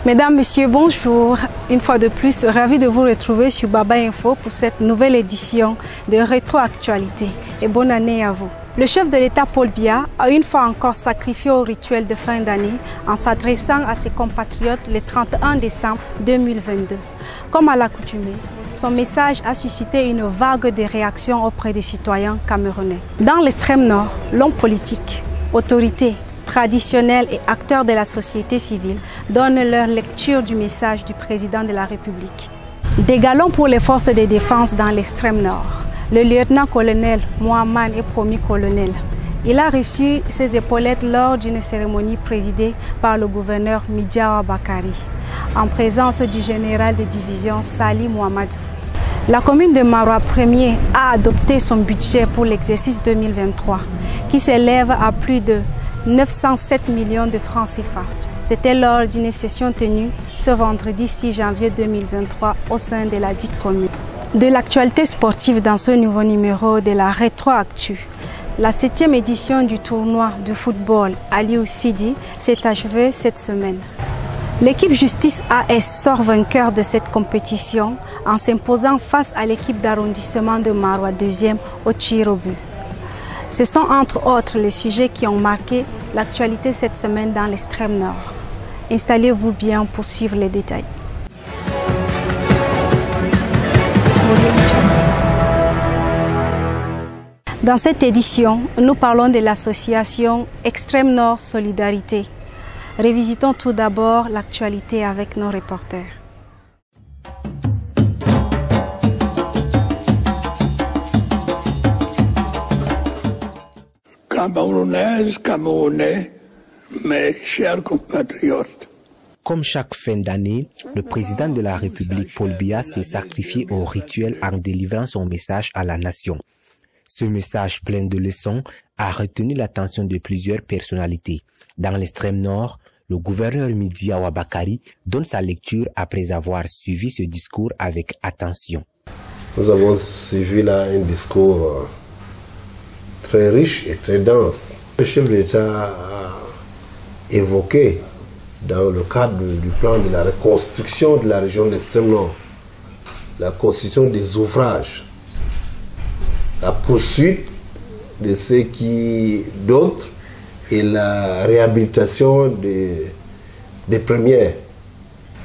Mesdames, Messieurs, bonjour. Une fois de plus, ravi de vous retrouver sur Baba Info pour cette nouvelle édition de Rétroactualité. Et bonne année à vous. Le chef de l'État Paul Biya a une fois encore sacrifié au rituel de fin d'année en s'adressant à ses compatriotes le 31 décembre 2022. Comme à l'accoutumée, son message a suscité une vague de réactions auprès des citoyens camerounais. Dans l'extrême nord, l'homme politique, autorité, traditionnels et acteurs de la société civile donnent leur lecture du message du président de la République. Des galons pour les forces de défense dans l'extrême nord. Le lieutenant-colonel Mohamed est promu colonel. Il a reçu ses épaulettes lors d'une cérémonie présidée par le gouverneur Midiawa Bakari, en présence du général de division Sali Mohamedou. La commune de Maroua 1er a adopté son budget pour l'exercice 2023, qui s'élève à plus de 907 millions de francs CFA. C'était lors d'une session tenue ce vendredi 6 janvier 2023 au sein de la dite commune. De l'actualité sportive dans ce nouveau numéro de la Rétroactu. La 7e édition du tournoi de football Aliou Sidi s'est achevée cette semaine. L'équipe Justice AS sort vainqueur de cette compétition en s'imposant face à l'équipe d'arrondissement de Maroua 2e au tir au but. Ce sont entre autres les sujets qui ont marqué l'actualité cette semaine dans l'extrême nord. Installez-vous bien pour suivre les détails. Dans cette édition, nous parlons de l'association Extrême Nord Solidarité. Révisitons tout d'abord l'actualité avec nos reporters. Camerounaises, Camerounais, mes chers compatriotes. Comme chaque fin d'année, le président de la République, Paul Biya, s'est sacrifié au rituel en délivrant son message à la nation. Ce message plein de leçons a retenu l'attention de plusieurs personnalités. Dans l'extrême nord, le gouverneur Midiawa Bakari donne sa lecture après avoir suivi ce discours avec attention. Nous avons suivi là un discours très riche et très dense. Le chef de l'État a évoqué dans le cadre du plan de la reconstruction de la région de l'extrême nord, la construction des ouvrages, la poursuite de ce qui d'autres et la réhabilitation des premières.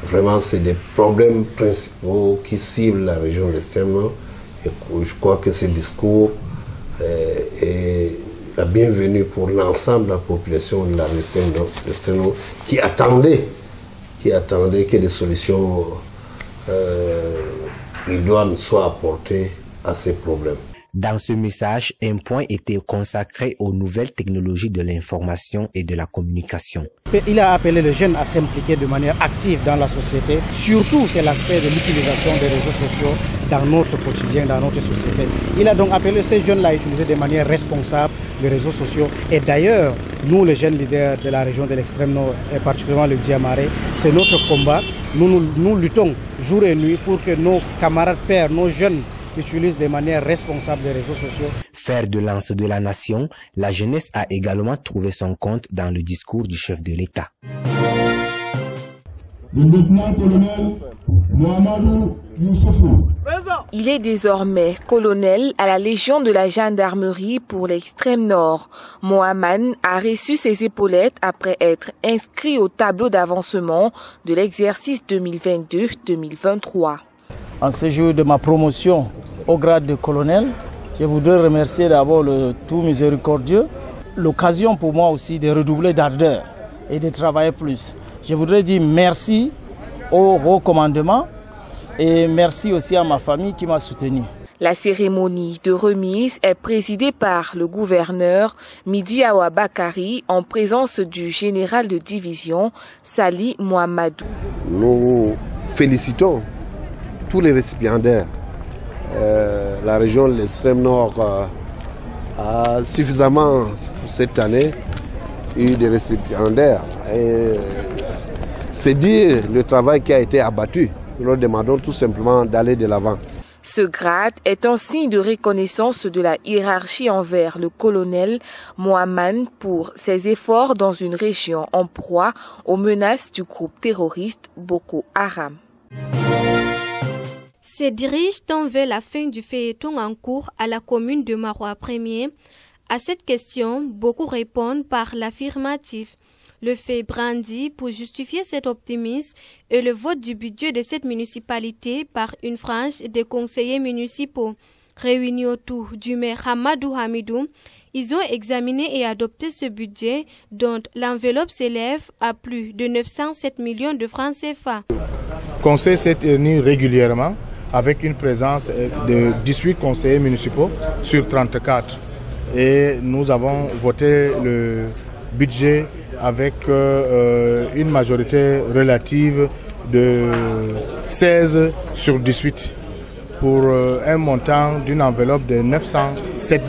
Vraiment, c'est des problèmes principaux qui ciblent la région de l'extrême nord. Et je crois que ce discours est la bienvenue pour l'ensemble de la population de la région de l'extrême nord qui attendait que des solutions idoines soient apportées à ces problèmes. Dans ce message, un point était consacré aux nouvelles technologies de l'information et de la communication. Il a appelé les jeunes à s'impliquer de manière active dans la société. Surtout, c'est l'aspect de l'utilisation des réseaux sociaux dans notre quotidien, dans notre société. Il a donc appelé ces jeunes-là à utiliser de manière responsable les réseaux sociaux. Et d'ailleurs, nous, les jeunes leaders de la région de l'extrême nord, et particulièrement le Diamaré, c'est notre combat. Nous luttons jour et nuit pour que nos camarades pères, nos jeunes, utilisent de manière responsable les réseaux sociaux. Fer de lance de la nation, la jeunesse a également trouvé son compte dans le discours du chef de l'État. Il est désormais colonel à la Légion de la gendarmerie pour l'extrême nord. Mohamed a reçu ses épaulettes après être inscrit au tableau d'avancement de l'exercice 2022-2023. En ce jour de ma promotion au grade de colonel, je voudrais remercier d'abord le tout miséricordieux, l'occasion pour moi aussi de redoubler d'ardeur et de travailler plus. Je voudrais dire merci au haut commandement et merci aussi à ma famille qui m'a soutenu. La cérémonie de remise est présidée par le gouverneur Midiawa Bakari en présence du général de division Sali Mohamedou. Nous félicitons tous les récipiendaires. La région de l'extrême nord a suffisamment cette année eu des récipiendaires. C'est dire le travail qui a été abattu. Nous leur demandons tout simplement d'aller de l'avant. Ce grade est un signe de reconnaissance de la hiérarchie envers le colonel Mohamed pour ses efforts dans une région en proie aux menaces du groupe terroriste Boko Haram. Se dirige-t-on vers la fin du feuilleton en cours à la commune de Maroua 1er? À cette question, beaucoup répondent par l'affirmatif. Le fait brandi pour justifier cet optimisme est le vote du budget de cette municipalité par une frange des conseillers municipaux. Réunis autour du maire Hamadou Hamidou, ils ont examiné et adopté ce budget dont l'enveloppe s'élève à plus de 907 millions de francs CFA. Le conseil s'est tenu régulièrement avec une présence de 18 conseillers municipaux sur 34. Et nous avons voté le budget avec une majorité relative de 16 sur 18 pour un montant d'une enveloppe de 907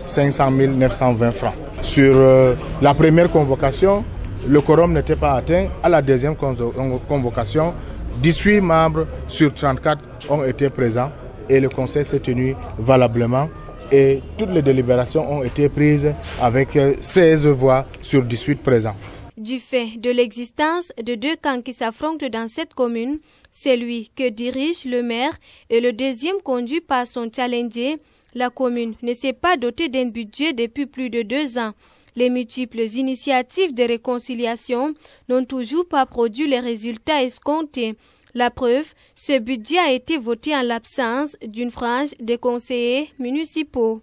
500 920 francs. Sur la première convocation, le quorum n'était pas atteint. À la deuxième convocation, 18 membres sur 34 ont été présents et le conseil s'est tenu valablement. Et toutes les délibérations ont été prises avec 16 voix sur 18 présents. Du fait de l'existence de deux camps qui s'affrontent dans cette commune, celui que dirige le maire et le deuxième conduit par son challenger, la commune ne s'est pas dotée d'un budget depuis plus de 2 ans. Les multiples initiatives de réconciliation n'ont toujours pas produit les résultats escomptés. La preuve, ce budget a été voté en l'absence d'une frange des conseillers municipaux.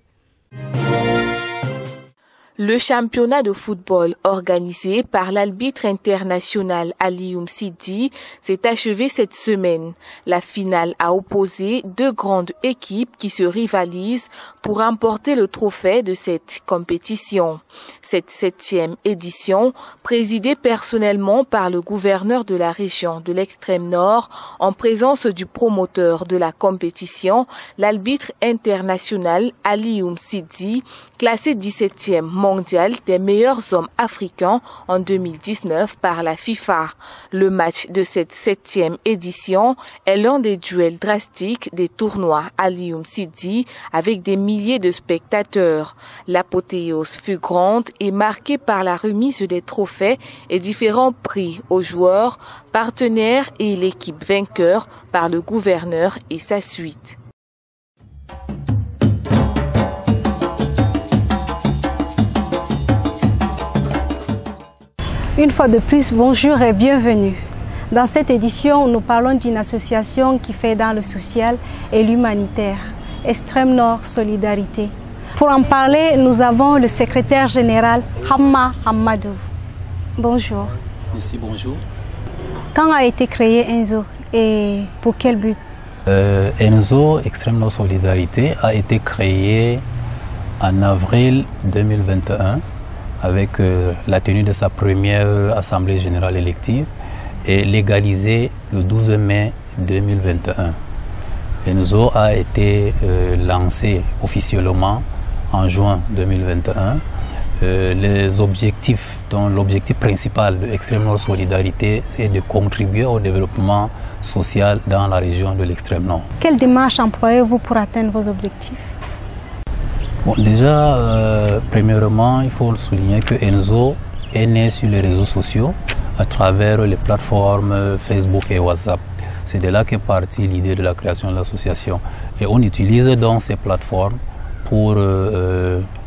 Le championnat de football organisé par l'arbitre international Alioum Sidi s'est achevé cette semaine. La finale a opposé 2 grandes équipes qui se rivalisent pour remporter le trophée de cette compétition. Cette 7e édition, présidée personnellement par le gouverneur de la région de l'extrême nord, en présence du promoteur de la compétition, l'arbitre international Alioum Sidi, classé 17e mondial des meilleurs hommes africains en 2019 par la FIFA. Le match de cette 7e édition est l'un des duels drastiques des tournois Alioum Sidi avec des milliers de spectateurs. L'apothéose fut grande et marquée par la remise des trophées et différents prix aux joueurs, partenaires et l'équipe vainqueur par le gouverneur et sa suite. Une fois de plus, bonjour et bienvenue. Dans cette édition, nous parlons d'une association qui fait dans le social et l'humanitaire, Extrême Nord Solidarité. Pour en parler, nous avons le secrétaire général Hamma Hamadou. Bonjour. Merci, bonjour. Quand a été créé ENZO et pour quel but? ENZO, Extrême Nord Solidarité, a été créé en avril 2021 avec la tenue de sa première assemblée générale élective et légalisé le 12 mai 2021. ENZO a été lancé officiellement en juin 2021. Les objectifs, dont l'objectif principal de Extrême Nord Solidarité, c'est de contribuer au développement social dans la région de l'Extrême Nord. Quelle démarche employez-vous pour atteindre vos objectifs? Bon, déjà, premièrement, il faut souligner que ENZO est né sur les réseaux sociaux à travers les plateformes Facebook et WhatsApp. C'est de là qu'est partie l'idée de la création de l'association. Et on utilise donc ces plateformes pour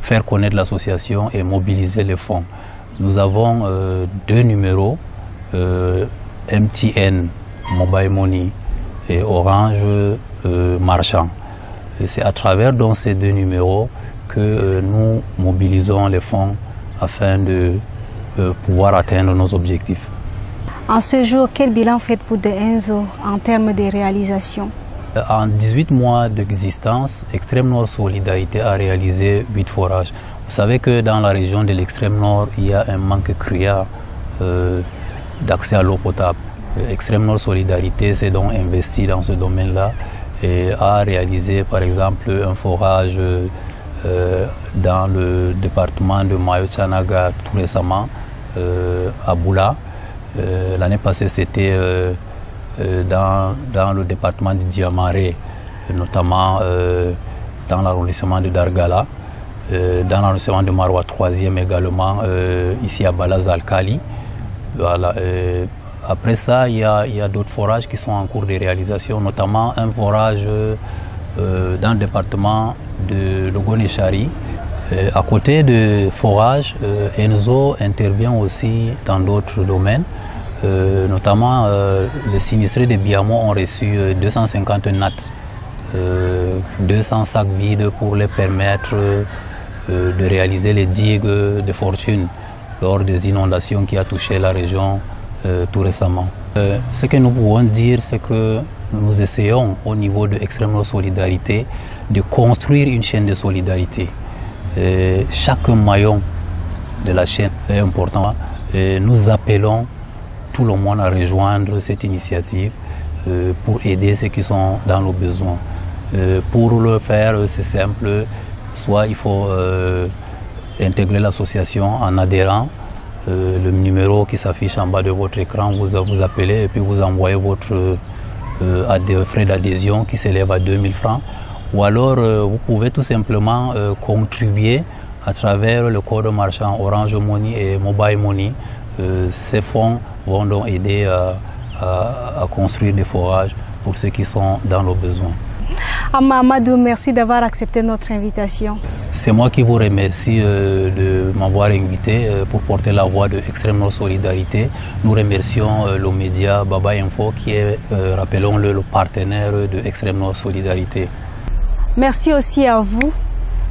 faire connaître l'association et mobiliser les fonds. Nous avons 2 numéros, MTN, Mobile Money et Orange Marchand. C'est à travers donc ces 2 numéros que nous mobilisons les fonds afin de pouvoir atteindre nos objectifs. En ce jour, quel bilan faites-vous de ENZO en termes de réalisation? En 18 mois d'existence, Extrême Nord Solidarité a réalisé 8 forages. Vous savez que dans la région de l'Extrême Nord, il y a un manque criard d'accès à l'eau potable. Extrême Nord Solidarité s'est donc investi dans ce domaine-là et a réalisé par exemple un forage dans le département de Mayo-Tchanaga tout récemment, à Boula. L'année passée, c'était dans le département du Diamaré, notamment dans l'arrondissement de Dargala, dans l'arrondissement de Maroua 3e également, ici à Balaz Al-Khali. Voilà. Après ça, il y a d'autres forages qui sont en cours de réalisation, notamment un forage dans le département de Logonechari. À côté de forage, Enzo intervient aussi dans d'autres domaines. Notamment, les sinistrés de Biamo ont reçu 250 nattes, 200 sacs vides pour les permettre de réaliser les digues de fortune lors des inondations qui ont touché la région tout récemment. Ce que nous pouvons dire, c'est que nous essayons au niveau de Extrême Nord Solidarité de construire une chaîne de solidarité. Chaque maillon de la chaîne est important. Nous appelons tout le monde à rejoindre cette initiative pour aider ceux qui sont dans le besoin. Pour le faire, c'est simple. Soit il faut intégrer l'association en adhérant. Le numéro qui s'affiche en bas de votre écran, vous appelez et puis vous envoyez votre frais d'adhésion qui s'élève à 2000 francs. Ou alors vous pouvez tout simplement contribuer à travers le code marchand Orange Money et Mobile Money. Ces fonds vont donc aider à construire des forages pour ceux qui sont dans le besoin. Ama Amadou, merci d'avoir accepté notre invitation. C'est moi qui vous remercie de m'avoir invité pour porter la voix de Extrême Nord Solidarité. Nous remercions le média Baba Info qui est, rappelons-le, le partenaire de Extrême Nord Solidarité. Merci aussi à vous.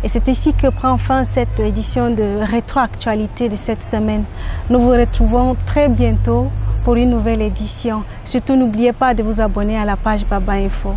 Et c'est ici que prend fin cette édition de Rétroactualité de cette semaine. Nous vous retrouvons très bientôt pour une nouvelle édition. Surtout, n'oubliez pas de vous abonner à la page Baba Info.